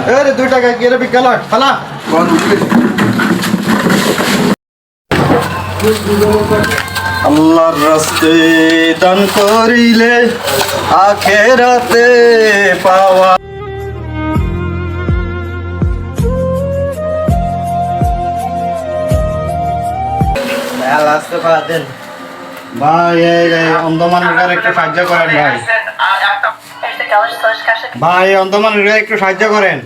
এ 2 টাকা কি রে বিকালট ফালা আল্লাহর রাস্তে দান করিলে আখেরাতে পাওয়া লাস্টে পা দেন ভাই এই অন্ধমানুষের একটু সাহায্য করেন ভাই অন্ধমানুষের একটু সাহায্য করেন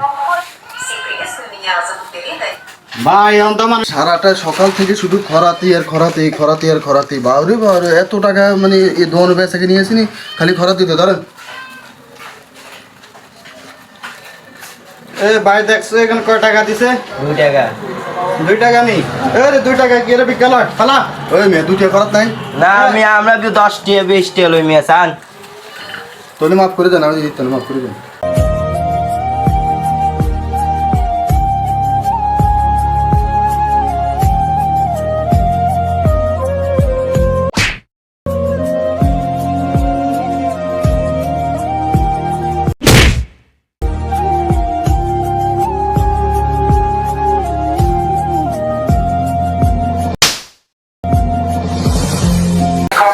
ভাই অন্ধমান সারাটা সকাল থেকে শুধু খরাতি আর খরাতি খরাতি আর খরাতি বাউরে বাউরে এত টাকা মানে এই দোকান বেচাকে নিয়ে আসিনি খালি খরাতি তো ধরেন এ ভাই দেখছো এখানে কয় টাকা দিছে 2 টাকা 2 টাকা নি এ 2 টাকা কি রে বিকালট ফালা ওই মে 2 টাকা খরচ নাই না আমি আমরা 10 টাকা 20 টাকা লই মিয়া সান তোলে মাফ করে দেন আমি দিতে মাফ করে দেন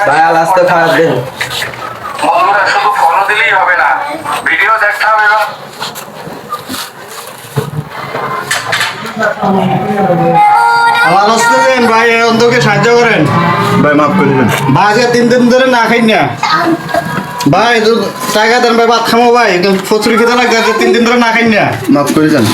ভাই লাস্টে খারাপ দেন বন্ধুরা শুধু ফলো দিলেই হবে না, ভিডিও দেখতে হবে। আমার রাস্তে দেন ভাই এই অন্ধকে সাহায্য করেন ভাই মাফ করে দেন ভাই আজকে 3 দিন ধরে না খাই না ভাই টাকা দেন ভাই ভাত খামো ভাই ফচুরি খেতে লাগে 3 দিন ধরে না খাই না মাফ করে দেন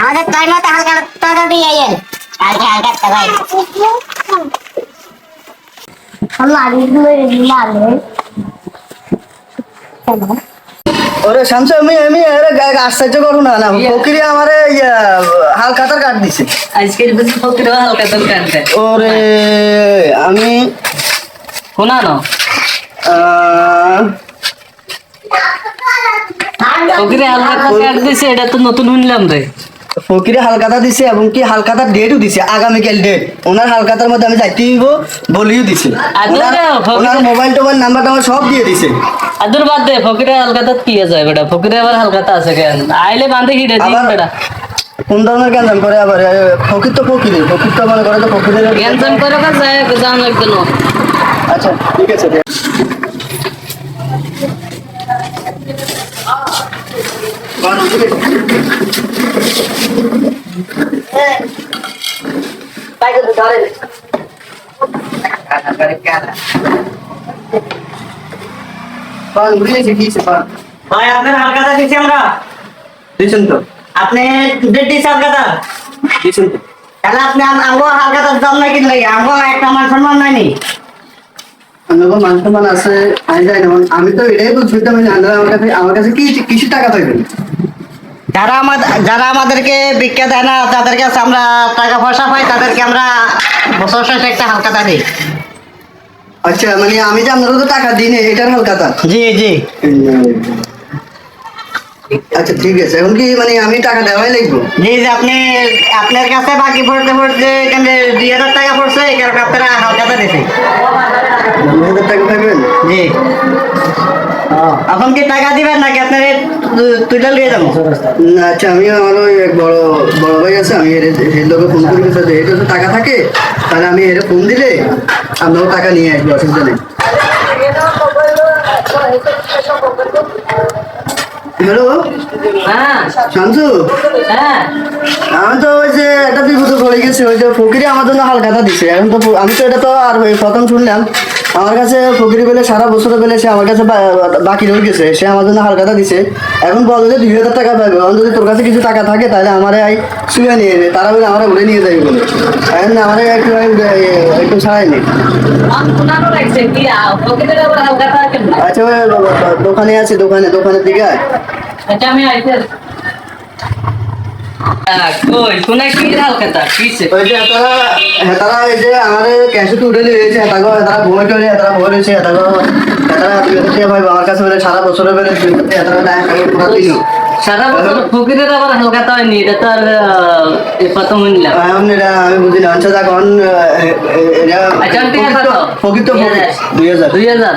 আমাদের তোর মতো হালকা টাকা দিয়ে আইয়েন হালকা হালকা ভাই আল্লাহ আল্লাহ ওরে শামসু আমি আশ্চর্য করো না ফকিরে আমারে হালখাতার কাট দিছে আজকের বেশি ফকিরে হালখাতার কাট দেয় ওরে আমি শোনা না ফকিরে হালখাতার কাট দিছে এটা তো নতুন শুনলাম রে ফকিরে হালখাতা দিছে এবং কি হালখাতার ডেটও দিছে আগামীকাল ডেট ওনার হালখাতার মধ্যে আমি যাইতে দিব বলিও দিছে ওনার মোবাইল টোবাইল নাম্বার টাম্বার সব দিয়ে দিছে আদুর বাদ দে ফকিরে হালখাতা কি আছে বেটা ফকিরে আবার হালখাতা আছে কেন আইলে বাঁধে হিটে দিন বেটা কোন ধরনের জ্ঞান করে আবার ফকির তো মনে করে তো ফকিরের জ্ঞান করে যায় জান লাগবে না আচ্ছা ঠিক আছে ভাই আপনার হালখাতা দিছি আমরা দিছেন তো আপনি ডেট দিছি হালখাতা দিছেন তো তাহলে আপনি আমগো হালখাতার দাম না কিনলে আমগো একটা মান সম্মান নাইনি মান সম্মান আছে আমি তো এটাই বলছি আমার কাছে কি কিছু টাকা পাইবেন যারা আমাদেরকে ভিক্ষা দেয় না তাদেরকে আমরা টাকা পয়সা পাই তাদেরকে আমরা বছর শেষে একটা হালখাতা দিই আচ্ছা মানে আমি যে আপনার তো টাকা দিই না এটার হালখাতা জি জি আচ্ছা ঠিক আছে এখন কি মানে আমি টাকা দেওয়াই লাগবো জি জি আপনার কাছে বাকি পড়তে পড়তে এখানে 2000 টাকা পড়ছে এই কারণে আপনারা হালখাতা দিছি 2000 টাকা পাইবেন জি এখন কি টাকা দিবেন নাকি আপনার তুইটা নিয়ে যাবো আচ্ছা আমি আমার ওই এক বড় ভাই আছে আমি এর লোকে ফোন করি যদি এটা তো টাকা থাকে তাহলে আমি এর ফোন দিলে আপনারও টাকা নিয়ে আসবো অসুবিধা নেই হ্যালো হ্যাঁ শামসু, হ্যাঁ আমি তো ওই যে একটা বিপদে পড়ে গেছি, ওই যে ফকিরে আমার জন্য হালখাতা দিছে। এখন তো আমি তো এটা তো আর ওই প্রথম শুনলাম। আমার কাছে ফকিরি বেলে সারা বছর বেলে সে আমার কাছে বাকি রয়ে গেছে, সে আমার জন্য হালখাতা দিছে। এখন বল যে 2000 টাকা পাবে, এখন যদি তোর কাছে কিছু টাকা থাকে তাহলে আমার শুয়ে নিয়ে যাবে, তারা বলে আমার উড়ে নিয়ে যাবে বলে। এখন আমার একটু ছাড়াই নেই। আচ্ছা ওই দোকানে আছে, দোকানের দিকে আয়। আচ্ছা আমি আইতে কই কোন কি হালকাতা কিছে ওই যে হেতারা এই যে আমার ক্যাশে তো উঠে দিয়েছে, হেতারা ঘুমে টরে, হেতারা ভয় রয়েছে, হেতারা ভাই আমার কাছে বলে সারা বছরের বেলে সারা বছর ফকিরের আবার হালকাতা হয়নি, এটা তো আর প্রথম শুনলাম। আমি বুঝি না। আচ্ছা এখন আচ্ছা ঠিক আছে তো ফকির তো 2000। 2000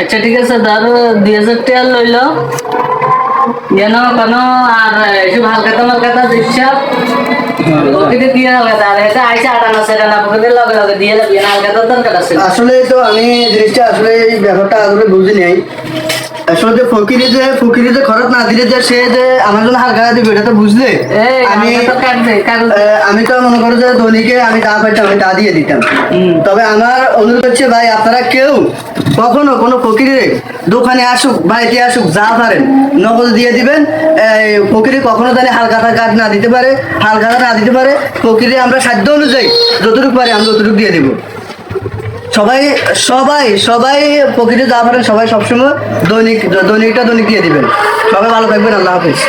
আচ্ছা ঠিক আছে ধর 2000 টাকা লইল যেন কোনো আর এসব হালকাতা মালকাতা হিসাব ফকিরে দিয়ে হালকাতা আর এটা আইসা আটানা সেটানা ফকিরের লগে লগে দিয়ে যাবি না, হালকাতার দরকার আছে। আসলে তো আমি জিনিসটা আসলে এই ব্যাপারটা আসলে বুঝি নাই। আসলে যে ফকিরি যে খরচ না দিলে যে সে যে আমার জন্য হালখাতা দিবে এটা তো বুঝলে। আমি তো মনে করো যে ধনীকে আমি তা পাইতাম, আমি তা দিয়ে দিতাম। তবে আমার অনুরোধ হচ্ছে ভাই, আপনারা কেউ কখনো কোনো ফকিরে দোকানে আসুক, বাড়িতে আসুক, যা পারেন নগদ দিয়ে দিবেন। ফকিরে কখনো জানি হালখাতা কার্ড না দিতে পারে, হালখাতা না দিতে পারে। ফকিরে আমরা সাধ্য অনুযায়ী যতটুকু পারি আমরা ততটুকু দিয়ে দেবো। সবাই সবাই সবাই প্রকৃতি যা পারেন সবাই সবসময় দৈনিকটা দৈনিক দিয়ে দিবেন। সবাই ভালো থাকবেন, আল্লাহ হাফিজ।